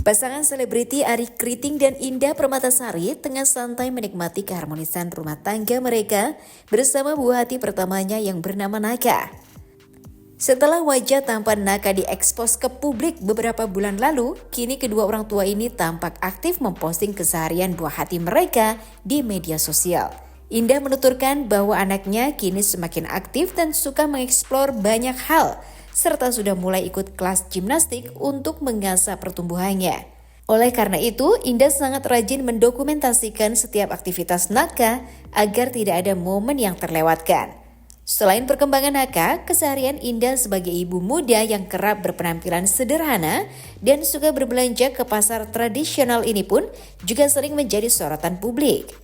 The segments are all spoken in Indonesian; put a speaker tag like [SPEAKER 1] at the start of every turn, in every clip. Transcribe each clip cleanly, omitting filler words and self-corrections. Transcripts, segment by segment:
[SPEAKER 1] Pasangan selebriti Arie Kriting dan Indah Permatasari tengah santai menikmati keharmonisan rumah tangga mereka bersama buah hati pertamanya yang bernama Naka. Setelah wajah tampan Naka diekspos ke publik beberapa bulan lalu, kini kedua orang tua ini tampak aktif memposting keseharian buah hati mereka di media sosial. Indah menuturkan bahwa anaknya kini semakin aktif dan suka mengeksplor banyak hal, serta sudah mulai ikut kelas gimnastik untuk mengasah pertumbuhannya. Oleh karena itu, Indah sangat rajin mendokumentasikan setiap aktivitas Naka agar tidak ada momen yang terlewatkan. Selain perkembangan Naka, keseharian Indah sebagai ibu muda yang kerap berpenampilan sederhana dan suka berbelanja ke pasar tradisional ini pun juga sering menjadi sorotan publik.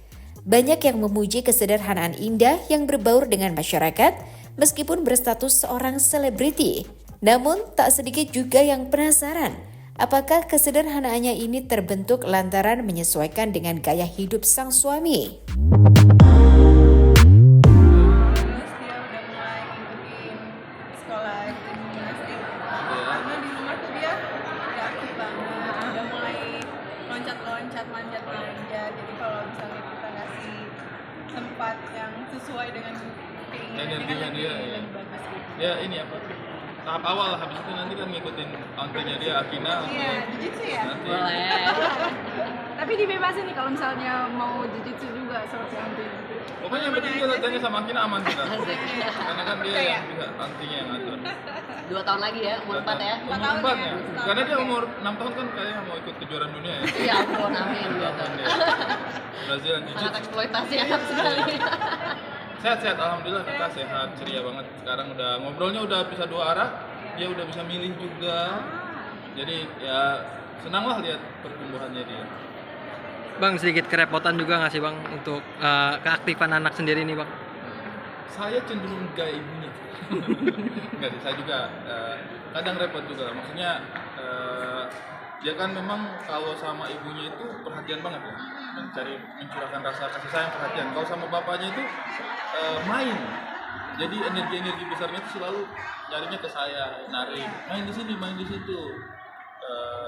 [SPEAKER 1] Banyak yang memuji kesederhanaan Indah yang berbaur dengan masyarakat meskipun berstatus seorang selebriti. Namun tak sedikit juga yang penasaran, apakah kesederhanaannya ini terbentuk lantaran menyesuaikan dengan gaya hidup sang suami?
[SPEAKER 2] Loncat manja, jadi kalau misalnya kita ngasih tempat yang sesuai dengan keinginan
[SPEAKER 3] energinya dia ya.
[SPEAKER 2] Bagus gitu.
[SPEAKER 3] Ya ini apa? Tahap awal, habis itu nanti kan ngikutin antrinya dia Akina.
[SPEAKER 2] Iya, jujitsu ya.
[SPEAKER 3] Nanti.
[SPEAKER 4] Boleh.
[SPEAKER 2] Tapi dibebasin nih kalau misalnya mau jujitsu juga seperti anti.
[SPEAKER 3] Pokoknya yang penting kita tanya sama Akina aman kita.
[SPEAKER 4] Asik.
[SPEAKER 3] Karena kan dia yang bisa antrinya yang ngatur.
[SPEAKER 4] 2 tahun lagi ya, umur 4 ya.
[SPEAKER 3] Umur 4 ya. Karena dia umur 6 tahun kan kayaknya mau ikut kejuaraan dunia ya.
[SPEAKER 4] Iya ampun, amin.
[SPEAKER 3] 2 tahun dia. Brazil
[SPEAKER 4] Sangat
[SPEAKER 3] jiu-jitsu.
[SPEAKER 4] eksploitasi anak sekali.
[SPEAKER 3] Sehat-sehat, alhamdulillah kita sehat, ceria banget. Sekarang udah ngobrolnya udah bisa 2 arah, dia udah bisa milih juga. Jadi ya senang lah lihat pertumbuhannya dia.
[SPEAKER 5] Bang, sedikit kerepotan juga nggak sih Bang untuk keaktifan anak sendiri nih Bang?
[SPEAKER 3] Saya cenderung gaya ibunya. Enggak sih, saya juga kadang repot juga. Maksudnya dia kan memang kalau sama ibunya itu perhatian banget ya, mencurahkan rasa kasih sayang, perhatian. Kalau sama bapaknya itu main. Jadi energi besarnya itu selalu nyarinya ke saya, narik, main di sini, main di situ.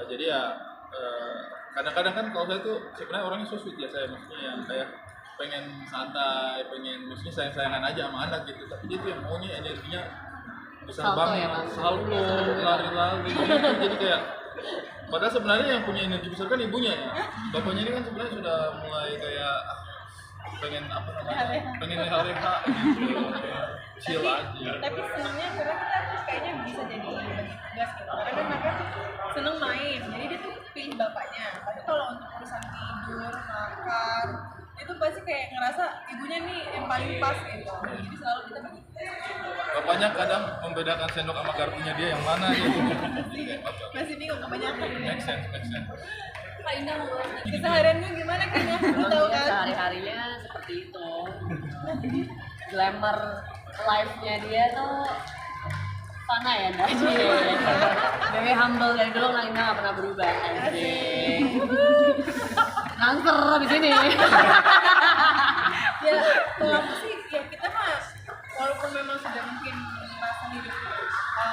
[SPEAKER 3] Jadi ya kadang-kadang kan kalau saya tuh sebenarnya orangnya so sweet ya, saya maksudnya yang kayak pengen santai, pengen maksudnya sayang-sayangan aja sama anak gitu. Tapi dia tuh yang maunya energinya besar
[SPEAKER 4] Salto
[SPEAKER 3] banget,
[SPEAKER 4] ya, Bang?
[SPEAKER 3] salto, lari-lari gitu. Jadi kayak padahal sebenarnya yang punya energi besar kan ibunya ya. Bapaknya ini kan sebenarnya sudah mulai kayak pengen apa namanya, pengen leha-leha gitu, chill aja.
[SPEAKER 2] Tapi senangnya karena kita tuh kayaknya bisa jadi bagi tugas gitu. Karena mereka tuh seneng main, jadi dia tuh pilih bapaknya. Tapi kalau untuk urusan tidur, makan, itu pasti kayak ngerasa ibunya nih yang paling pas gitu. Jadi selalu kita bagi tugas.
[SPEAKER 3] Bapaknya kadang membedakan sendok sama garpunya dia yang mana gitu.
[SPEAKER 2] Masih bingung kebanyakan.
[SPEAKER 3] Make sense.
[SPEAKER 2] Kak Indah mau kesehariannya gimana kayaknya? Lu tahu kan?
[SPEAKER 4] Sehari-harinya seperti itu. Glamour life-nya dia tuh fana ya, Nda? Very humble dari dulu, Nina nggak pernah berubah. Asik. Ngangker di sini.
[SPEAKER 2] Ya, kalau aku sih ya kita mah walaupun memang sudah mungkin merasa hidup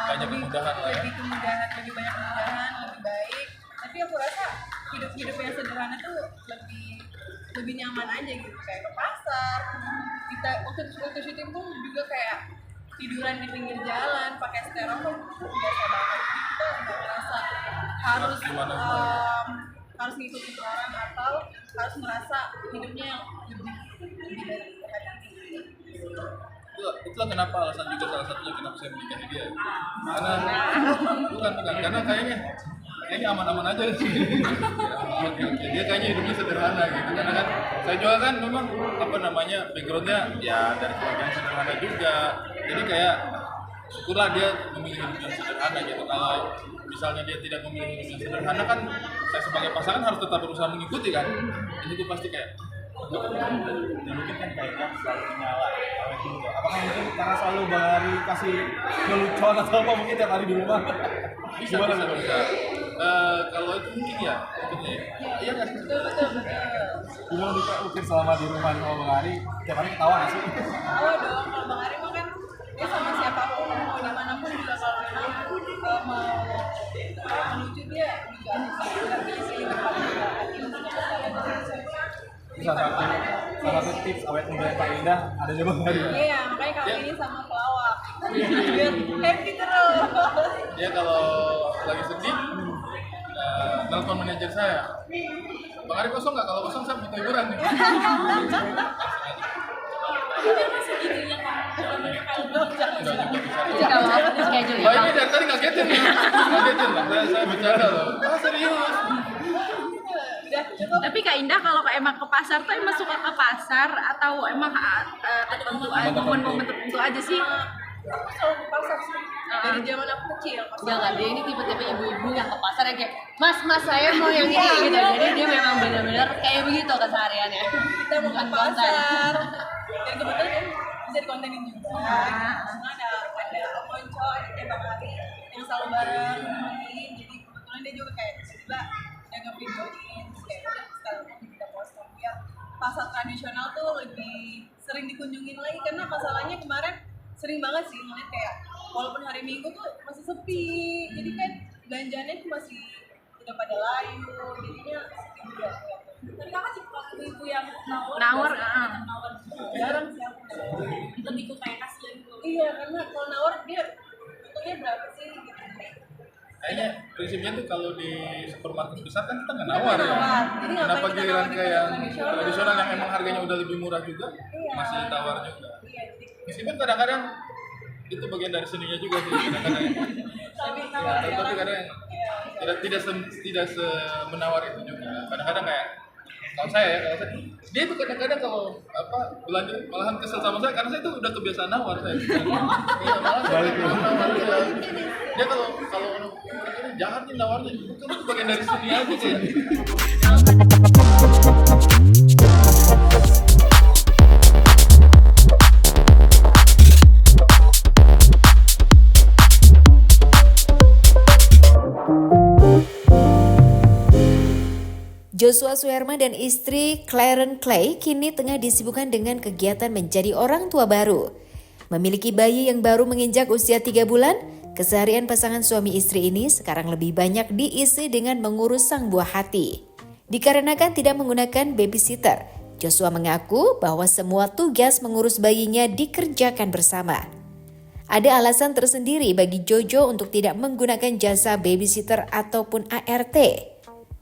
[SPEAKER 3] Banyak kemudahan lah ya.
[SPEAKER 2] lebih kemudahan, lebih banyak kemudahan, lebih baik. Tapi aku rasa hidup yang sederhana tuh lebih nyaman aja gitu, kayak ke pasar. Kita waktu syuting pun juga kayak tiduran di pinggir jalan, pakai styrofoam itu biasa banget. Jadi kita nggak merasa harus harus ngikutin orang atau harus merasa hidupnya yang lebih dari hari ini.
[SPEAKER 3] Itulah kenapa alasan juga salah satunya kenapa saya menikahi dia. Karena bukan karena kayaknya aman-aman aja sih. Oke. Dia kayaknya hidupnya sederhana gitu. Karena kan saya juga kan memang apa namanya backgroundnya ya dari keluarga yang sederhana juga. Jadi kayak syukurlah dia memilih hidup yang sederhana gitu. Kalau misalnya dia tidak memilih hidup yang sederhana kan saya sebagai pasangan harus tetap berusaha mengikuti kan. Jadi itu pasti kayak
[SPEAKER 6] dan mungkin kan kayaknya selalu nyala awet juga. Apakah mungkin karena selalu Bang Arie kasih lelucon atau apa mungkin tiap hari di rumah?
[SPEAKER 3] bisa. Kalau itu mungkin ya, mungkin ya. Iya nggak sih?
[SPEAKER 6] Gimana mungkin selama di rumah sama Bang Arie tiap hari ketawa nggak sih?
[SPEAKER 2] Tahu dong, kalau Bang Ari mah kan dia sama siapapun mau dimanapun juga kalau memang mau melucu dia juga nggak bisa depan
[SPEAKER 6] salah satu tips awet muda yang paling indah ada di Bang Ari.
[SPEAKER 2] iya makanya kali ini sama pelawak biar happy terus.
[SPEAKER 3] Dia kalau lagi sedih, telepon manajer saya. Bang Ari kosong nggak? Kalau kosong saya butuh hiburan nih.
[SPEAKER 4] Jadi kalau schedule
[SPEAKER 3] Wah
[SPEAKER 4] ya.
[SPEAKER 3] ini dari tadi ngagetin ya. Ngagetin lah. Saya bercanda loh. Ah serius.
[SPEAKER 2] Udah cukup.
[SPEAKER 7] Tapi Kak Indah kalau emang ke pasar tuh emang suka ke pasar atau emang tertentu aja, momen-momen tertentu aja sih?
[SPEAKER 2] Aku selalu ke pasar sih dari zaman aku kecil.
[SPEAKER 4] Jangan dia ini tipe-tipe ibu-ibu yang ke pasar yang kayak mas saya mau yang ini gitu. Jadi dia memang benar-benar kayak begitu kesehariannya.
[SPEAKER 2] Kita mau ke pasar dan kebetulan kan bisa dikontenin juga. Karena ada Om Onco, ada Bang Ari yang selalu bareng nemenin. Jadi kebetulan dia juga kayak tiba-tiba udah nge-videoin terus kayak udah sekarang kita posting biar pasar tradisional tuh lebih sering dikunjungin lagi karena masalahnya kemarin sering banget sih ngeliat kayak walaupun hari Minggu tuh masih sepi jadi kan belanjanya tuh masih udah pada layu jadinya sepi juga. Tapi kakak sih ibu yang nawar jarang sih aku lebih ke kayak kasihan gitu. Iya karena kalau nawar dia untungnya berapa sih gitu.
[SPEAKER 3] Kayaknya prinsipnya tuh kalau di supermarket besar kan kita nggak nawar ya.
[SPEAKER 2] Jadi
[SPEAKER 3] Kenapa
[SPEAKER 2] ngapain kita
[SPEAKER 3] giliran
[SPEAKER 2] nawar di
[SPEAKER 3] kayak
[SPEAKER 2] tradisional?
[SPEAKER 3] tradisional yang emang harganya udah lebih murah juga
[SPEAKER 2] Iya.
[SPEAKER 3] masih ditawar juga.
[SPEAKER 2] Iya jadi
[SPEAKER 3] Meskipun kadang-kadang itu bagian dari seninya juga sih kadang-kadang.
[SPEAKER 2] tapi
[SPEAKER 3] Ya, tapi kadang tidak semenawar itu juga. Kadang-kadang kayak kalau saya dia tuh kadang-kadang kalau belanja malahan kesel sama saya karena saya tuh udah kebiasaan nawar saya. Iya malah saya nawar dia. Dia kalau ini jahat nih nawarnya itu bagian dari seni aja sih.
[SPEAKER 1] Joshua Suherman dan istri Clarence Clay kini tengah disibukkan dengan kegiatan menjadi orang tua baru. Memiliki bayi yang baru menginjak usia 3 bulan, keseharian pasangan suami istri ini sekarang lebih banyak diisi dengan mengurus sang buah hati. Dikarenakan tidak menggunakan babysitter, Joshua mengaku bahwa semua tugas mengurus bayinya dikerjakan bersama. Ada alasan tersendiri bagi Jojo untuk tidak menggunakan jasa babysitter ataupun ART.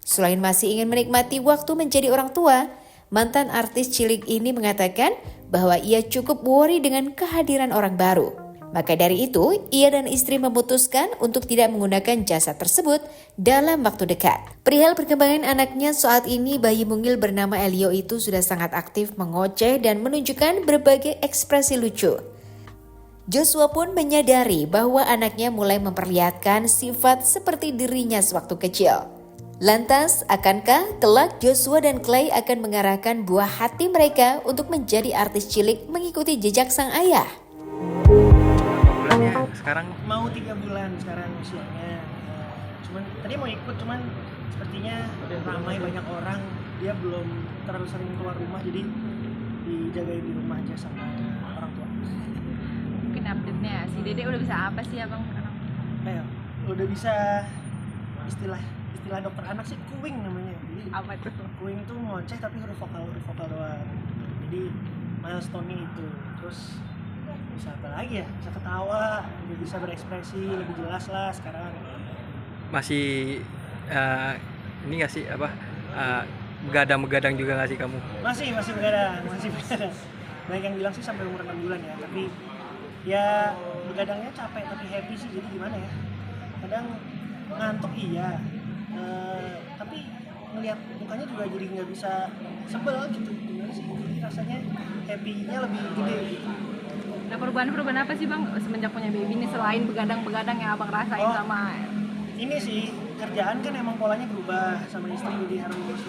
[SPEAKER 1] Selain masih ingin menikmati waktu menjadi orang tua, mantan artis cilik ini mengatakan bahwa ia cukup worry dengan kehadiran orang baru. Maka dari itu, ia dan istri memutuskan untuk tidak menggunakan jasa tersebut dalam waktu dekat. Perihal perkembangan anaknya saat ini, bayi mungil bernama Elio itu sudah sangat aktif mengoceh dan menunjukkan berbagai ekspresi lucu. Joshua pun menyadari bahwa anaknya mulai memperlihatkan sifat seperti dirinya sewaktu kecil. Lantas, akankah kelak Joshua dan Clay akan mengarahkan buah hati mereka untuk menjadi artis cilik mengikuti jejak sang ayah?
[SPEAKER 5] Bulannya sekarang
[SPEAKER 8] Mau 3 bulan sekarang usianya. Cuman tadi mau ikut, cuman sepertinya ramai banyak orang. Dia belum terlalu sering keluar rumah, jadi dijagain di rumah aja sama orang tua.
[SPEAKER 7] Mungkin update-nya si Dede udah bisa apa sih abang sekarang?
[SPEAKER 8] Udah bisa istilah dokter anak sih kuing namanya. Jadi
[SPEAKER 7] Apa tuh?
[SPEAKER 8] kuing tuh ngoceh tapi huruf vokal doang. Jadi milestone-nya itu. Terus bisa apa lagi ya? Bisa ketawa, bisa berekspresi lebih jelas lah sekarang.
[SPEAKER 5] masih ini nggak sih begadang juga nggak sih kamu?
[SPEAKER 8] Masih begadang. Banyak yang bilang sih sampai umur 6 bulan ya, tapi ya begadangnya capek tapi happy sih. Jadi gimana ya? Kadang ngantuk iya. Tapi ngelihat mukanya juga jadi nggak bisa sebel gitu. Gimana sih? Jadi rasanya happy-nya lebih gede gitu.
[SPEAKER 7] Nah perubahan apa sih bang semenjak punya baby ini selain begadang yang abang rasain sama
[SPEAKER 8] Ini sih kerjaan kan emang polanya berubah sama istri, jadi harus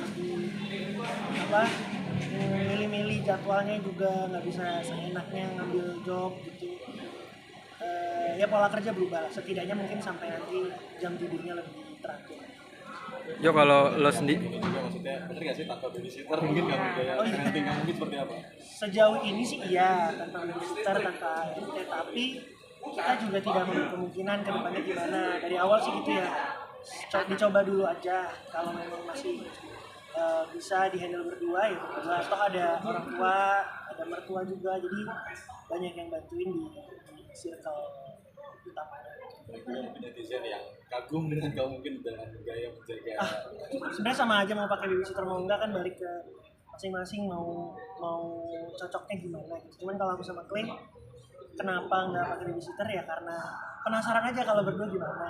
[SPEAKER 8] milih-milih jadwalnya juga nggak bisa seenaknya ngambil job gitu. Ya pola kerja berubah, setidaknya mungkin sampai nanti jam tidurnya lebih teratur.
[SPEAKER 5] Jo kalau lo sendiri
[SPEAKER 6] Juga maksudnya bener nggak sih tanpa babysitter mungkin kamu kayak parenting kamu mungkin seperti apa?
[SPEAKER 8] Sejauh ini sih iya, tanpa babysitter, tanpa tapi kita juga tidak menutup kemungkinan ke depannya gimana. Dari awal sih gitu ya, dicoba dulu aja. Kalau memang masih bisa dihandle berdua ya berdua. Toh ada orang tua, ada mertua juga, jadi banyak yang bantuin di circle utamanya.
[SPEAKER 6] Mungkin netizen yang kagum dengan kamu mungkin dengan gaya menjaga.
[SPEAKER 8] Sebenarnya sama aja mau pakai babysitter mau enggak, kan balik ke masing-masing mau cocoknya gimana gitu. Cuman kalau aku sama Clay, kenapa nggak pakai babysitter ya karena penasaran aja kalau berdua gimana.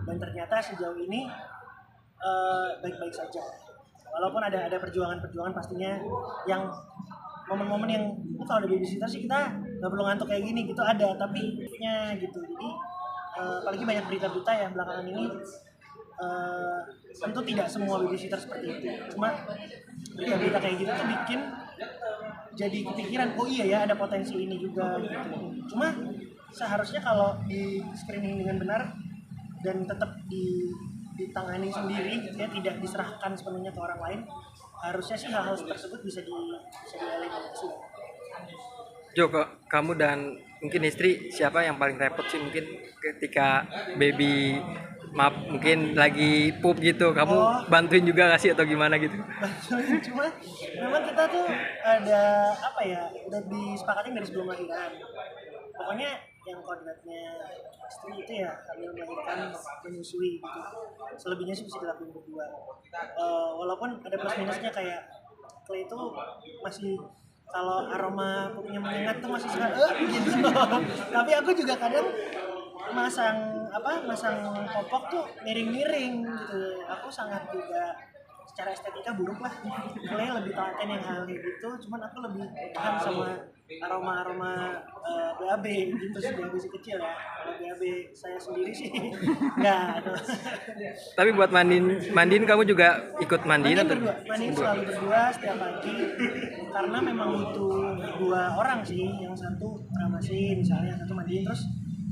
[SPEAKER 8] Dan ternyata sejauh ini baik-baik saja. Walaupun ada perjuangan pastinya yang momen-momen yang kalau ada babysitter sih kita nggak perlu ngantuk kayak gini gitu, ada tapi nya gitu. Jadi apalagi banyak berita-berita yang belakangan ini tentu tidak semua babysitter seperti itu. Cuma berita-berita kayak gitu tuh bikin jadi kepikiran, oh iya ya ada potensi ini juga gitu. Cuma seharusnya kalau di screening dengan benar dan tetap ditangani sendiri gitu ya, tidak diserahkan sepenuhnya ke orang lain, harusnya sih hal-hal tersebut bisa dieliminasi.
[SPEAKER 5] Jo, kamu dan mungkin istri siapa yang paling repot sih mungkin ketika baby mungkin lagi pup gitu, kamu bantuin juga nggak sih atau gimana gitu?
[SPEAKER 8] Bantuin, cuma memang kita tuh ada apa ya, udah disepakatin dari sebelum lahiran. Pokoknya yang kodratnya istri itu ya sambil melahirkan, menyusui gitu. Selebihnya sih bisa dilakuin berdua. Walaupun ada plus minusnya, kayak Clay itu masih kalau aroma pupnya menyengat tuh masih suka gitu. Tapi aku juga kadang masang popok tuh miring-miring gitu. Aku sangat juga secara estetika buruk lah. Clay lebih telaten yang hal kayak gitu, cuman aku lebih tahan sama aroma BAB gitu sih, BAB si kecil ya. Kalau BAB saya sendiri sih enggak.
[SPEAKER 5] Tapi buat mandiin kamu juga ikut mandiin atau?
[SPEAKER 8] Mandiin selalu berdua setiap pagi, karena memang butuh dua orang sih. Yang satu ngamasin misalnya, yang satu mandiin, terus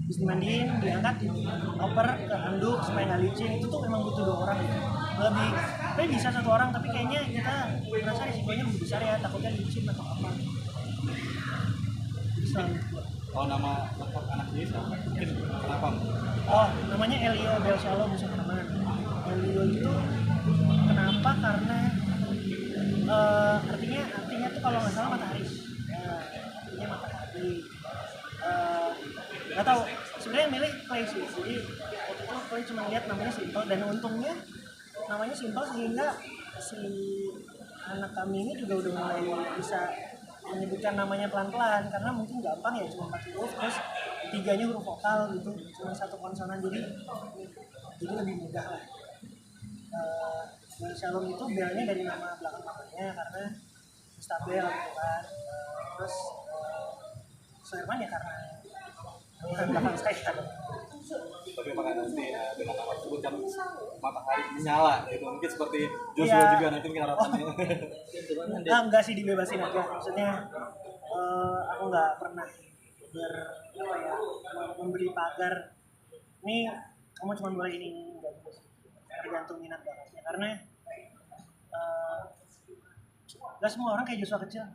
[SPEAKER 8] habis dimandiin diangkat dioper ke handuk supaya nggak licin. Itu tuh memang butuh dua orang ya. Tapi bisa satu orang, tapi kayaknya kita merasa risikonya lebih besar ya, takutnya licin atau apa.
[SPEAKER 6] Kalau nama lengkap anak ini siapa? Mungkin kenapa?
[SPEAKER 8] Oh, namanya Elio Belsalom Sukarman. Elio itu kenapa? Karena artinya tuh kalau nggak salah matahari. Ya, artinya matahari. Nggak tahu. Sebenarnya milih Clay sih. Jadi waktu itu Clay cuma lihat namanya simple, dan untungnya namanya simple sehingga si anak kami ini juga udah mulai bisa menyebutkan namanya pelan-pelan, karena mungkin gampang ya cuma 4 huruf terus 3-nya huruf vokal gitu, cuma 1 konsonan, jadi lebih mudah lah. Shalom itu belnya dari nama belakang namanya karena Istabel gitu kan. Terus Suherman ya karena nama belakang saya.
[SPEAKER 6] Tapi apakah nanti dengan nama tersebut kan matahari menyala gitu, mungkin seperti Joshua juga nanti mungkin harapannya.
[SPEAKER 8] Enggak sih, dibebasin aja. Maksudnya aku nggak pernah memberi pagar. Ini kamu cuma boleh ini, enggak gitu. Tergantung minat bakatnya, karena nggak semua orang kayak Joshua kecil.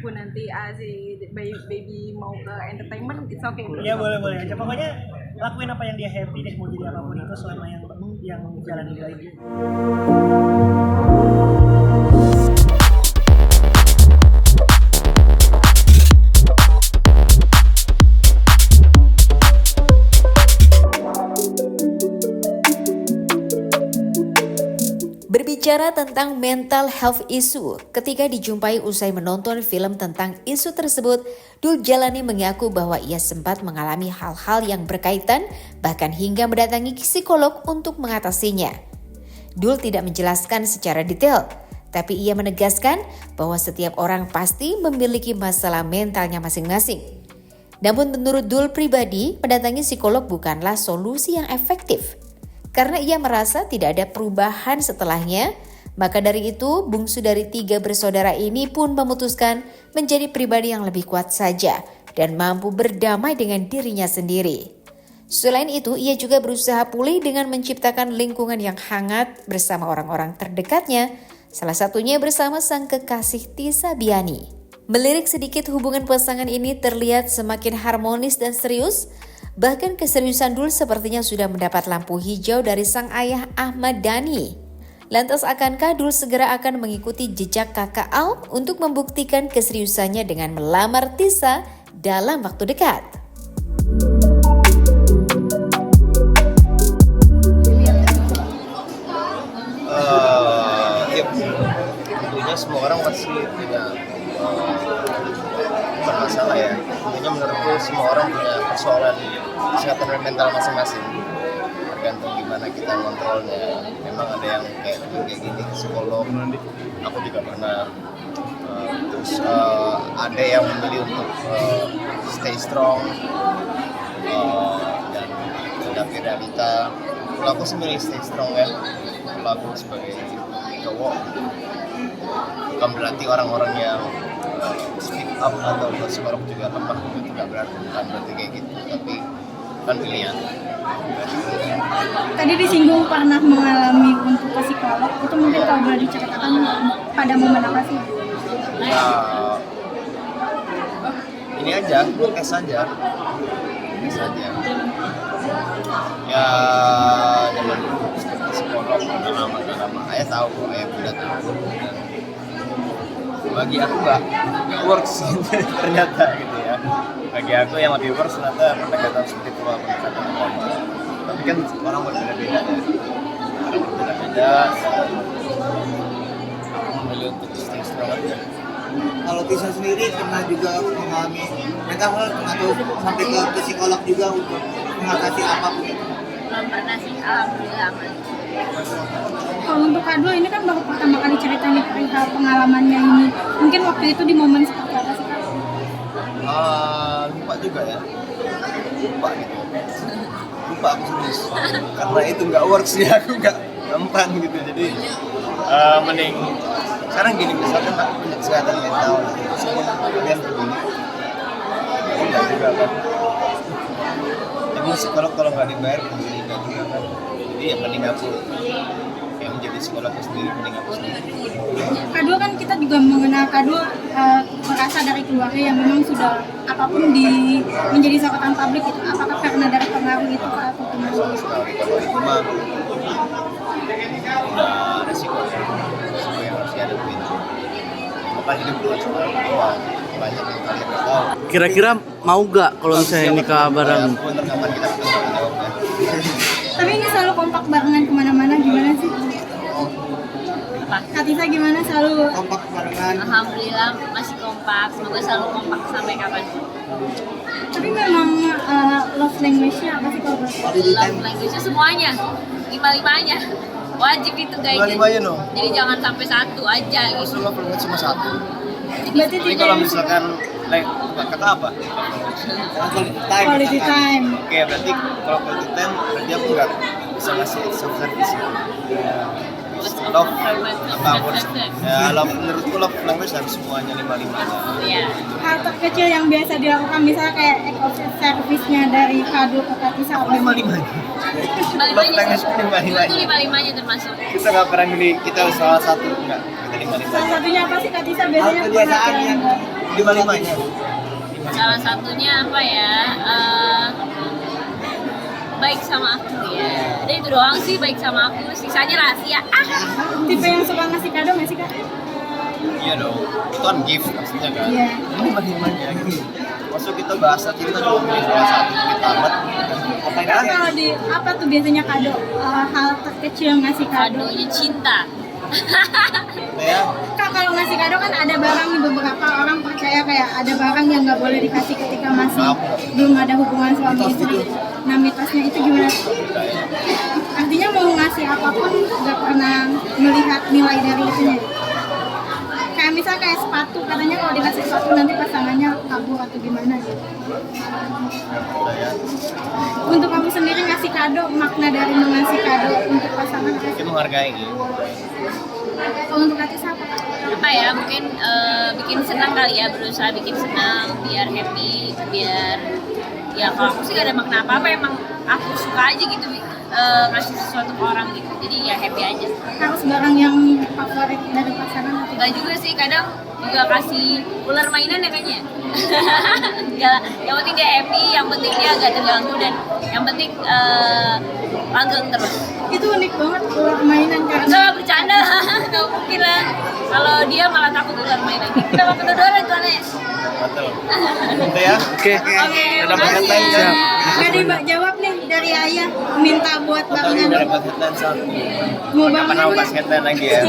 [SPEAKER 7] Aku nanti si baby mau ke entertainment, it's okay.
[SPEAKER 8] Iya, boleh aja. Pokoknya lakuin apa yang dia happy deh, mau jadi apapun itu selama yang jalan baik.
[SPEAKER 1] Berbicara tentang mental health issue, ketika dijumpai usai menonton film tentang isu tersebut, Dul Jalani mengaku bahwa ia sempat mengalami hal-hal yang berkaitan, bahkan hingga mendatangi psikolog untuk mengatasinya. Dul tidak menjelaskan secara detail, tapi ia menegaskan bahwa setiap orang pasti memiliki masalah mentalnya masing-masing. Namun menurut Dul pribadi, mendatangi psikolog bukanlah solusi yang efektif. Karena ia merasa tidak ada perubahan setelahnya, maka dari itu bungsu dari 3 bersaudara ini pun memutuskan menjadi pribadi yang lebih kuat saja dan mampu berdamai dengan dirinya sendiri. Selain itu, ia juga berusaha pulih dengan menciptakan lingkungan yang hangat bersama orang-orang terdekatnya, salah satunya bersama sang kekasih Tisa Biani. Melirik sedikit, hubungan pasangan ini terlihat semakin harmonis dan serius. Bahkan keseriusan Dul sepertinya sudah mendapat lampu hijau dari sang ayah Ahmad Dhani. Lantas akankah Dul segera akan mengikuti jejak kakak Al untuk membuktikan keseriusannya dengan melamar Tisa dalam waktu dekat?
[SPEAKER 9] Ya, tentunya semua orang pasti punya bermasalah ya. Tentunya menurutku semua orang punya persoalan kesehatan mental masing-masing. Tergantung gimana kita kontrolnya. Memang ada yang kayak gini psikolog. Aku juga pernah. Terus ada yang memilih untuk stay strong dan menghadapi realita. Kalau aku sih milih stay strong ya. Kalau aku sebagai cowok, bukan berarti orang-orang yang speak up atau ke psikolog juga lemah, itu tidak berarti, bukan berarti kayak gitu, tapi kan pilihan.
[SPEAKER 10] Tadi disinggung pernah mengalami untuk ke psikolog, itu mungkin kalau boleh diceritakan pada momen apa sih?
[SPEAKER 9] Ini aja, tes aja. Ya, zaman dulu psikolog udah lama. Ayah tahu, ayah udah tahu. Bagi aku nggak works ternyata gitu ya. Bagi aku yang lebih works ternyata pendekatan spiritual, pendekatan agama. Tapi kan orang berbeda-beda ya. Orang berbeda-beda. Aku memilih untuk stay strong aja.
[SPEAKER 11] Kalau Tisa sendiri pernah juga mengalami mental health atau sampai ke psikolog juga untuk mengatasi apapun itu?
[SPEAKER 10] Belum pernah sih, alhamdulillah aman. Kalau untuk Kado ini kan baru pertama kali cerita nih perihal pengalamannya ini. Mungkin waktu itu di momen seperti apa sih Kak?
[SPEAKER 9] Lupa juga ya. Lupa gitu. Lupa aku serius. Karena itu nggak works ya, aku nggak gampang gitu. Jadi mending sekarang gini, misalkan aku punya kesehatan mental, semua kalian begini. Enggak juga kan. Jadi psikolog kalau nggak dibayar, enggak juga kan. Jadi ya mending aku yang menjadi psikolog sendiri, mending aku sendiri.
[SPEAKER 10] Kado kan kita juga mengenal Kado merasa dari keluarga yang memang sudah apapun menjadi sorotan publik itu. Apakah karena dari pengaruh itu atau gimana?
[SPEAKER 9] Sekali kalau itu mah udah resiko yang harus dihadapi. Maka hidup dulu cuma awal, banyak yang kalian nggak tahu.
[SPEAKER 11] Kira-kira mau gak kalau misalnya nikah bareng?
[SPEAKER 9] Bener kapan kita bisa jawabnya.
[SPEAKER 10] Tapi ini selalu kompak barengan kemana-mana, gimana sih? Kak Tisa gimana, selalu
[SPEAKER 11] Kompak barengan?
[SPEAKER 4] Alhamdulillah masih kompak, semoga selalu kompak sampai kapan.
[SPEAKER 10] tapi memang love language-nya apa sih kalau boleh?
[SPEAKER 4] Love language-nya semuanya, 5-5-nya wajib itu guys.
[SPEAKER 9] 5-5-nya dong?
[SPEAKER 4] Jadi jangan sampai satu aja gitu.
[SPEAKER 9] Maksudnya love language cuma satu.
[SPEAKER 10] Berarti
[SPEAKER 9] Jadi
[SPEAKER 10] tidak
[SPEAKER 9] kalau
[SPEAKER 10] yang
[SPEAKER 9] misalkan kata apa?
[SPEAKER 10] quality time.
[SPEAKER 9] Oke, berarti kalau quality time berarti aku nggak bisa ngasih self service. Love apa words? Ya, love menurutku love language harus semuanya 5-5-nya.
[SPEAKER 4] Iya.
[SPEAKER 10] Hal terkecil yang biasa dilakukan misalnya kayak act of service-nya dari Kado ke Kak Tisa apa sih?
[SPEAKER 9] 5-5-nya. Love language pun 5-5-nya.
[SPEAKER 4] Itu 5-5-nya termasuk.
[SPEAKER 9] Kita nggak pernah milih kita salah satu, enggak. Kita 5-5.
[SPEAKER 10] Salah satunya apa sih Kak Tisa biasanya?
[SPEAKER 11] Kebiasaannya.
[SPEAKER 9] 5-5-nya.
[SPEAKER 4] Salah satunya apa ya? Baik sama aku ya. Jadi itu doang sih, baik sama aku. Sisanya rahasia.
[SPEAKER 10] Tipe yang suka ngasih kado nggak sih Kak?
[SPEAKER 9] Iya dong. Itu kan gift maksudnya kan.
[SPEAKER 10] Iya.
[SPEAKER 9] Ini 5-5-nya. Maksud kita bahasa kita cuma milih salah satu, kita amat.
[SPEAKER 10] Kak, kalau di apa tuh biasanya kado? Hal terkecil ngasih kado.
[SPEAKER 4] Kadonya cinta.
[SPEAKER 9] Ya.
[SPEAKER 10] Kak, kalau ngasih kado kan ada barang nih, beberapa orang percaya kayak ada barang yang nggak boleh dikasih ketika masih belum ada hubungan suami istri. Nah, mitosnya itu gimana? Artinya mau ngasih apapun nggak pernah melihat nilai dari itunya. Kayak misal kayak sepatu, katanya kalau dikasih sepatu nanti pasangannya kabur atau gimana gitu. Untuk kamu sendiri ngasih kado, makna dari mengasih kado untuk pasangan apa sih?
[SPEAKER 9] Kita menghargai gitu.
[SPEAKER 10] Kalau untuk Kak Tisa apa?
[SPEAKER 4] Apa ya, mungkin bikin senang kali ya, berusaha bikin senang biar happy, biar ya kalau aku sih gak ada makna apa-apa, emang aku suka aja gitu ngasih sesuatu ke orang gitu, jadi ya happy aja.
[SPEAKER 10] Harus barang yang favorit dari pasangan atau
[SPEAKER 4] Gak juga sih, kadang juga kasih ular mainan ya kayaknya. Enggak, yang penting dia happy, yang penting dia gak terganggu, dan yang penting langgeng terus.
[SPEAKER 10] Itu unik banget ular mainan karena
[SPEAKER 4] Enggak, bercanda. Nggak mungkin lah. Kalau dia malah takut ular mainan. Kita mau kedodoran tuh aneh.
[SPEAKER 9] Betul. Oke ya.
[SPEAKER 5] Oke.
[SPEAKER 4] Oke,
[SPEAKER 9] Dapat
[SPEAKER 4] makasih.
[SPEAKER 9] headline,
[SPEAKER 10] nggak dijawab nih dari ayah minta buat
[SPEAKER 9] Tapi
[SPEAKER 10] barengan
[SPEAKER 9] dapat headline satu.
[SPEAKER 10] mau
[SPEAKER 9] Kapan
[SPEAKER 10] barengan
[SPEAKER 9] mau
[SPEAKER 10] nggak?
[SPEAKER 9] pas headline lagi ya.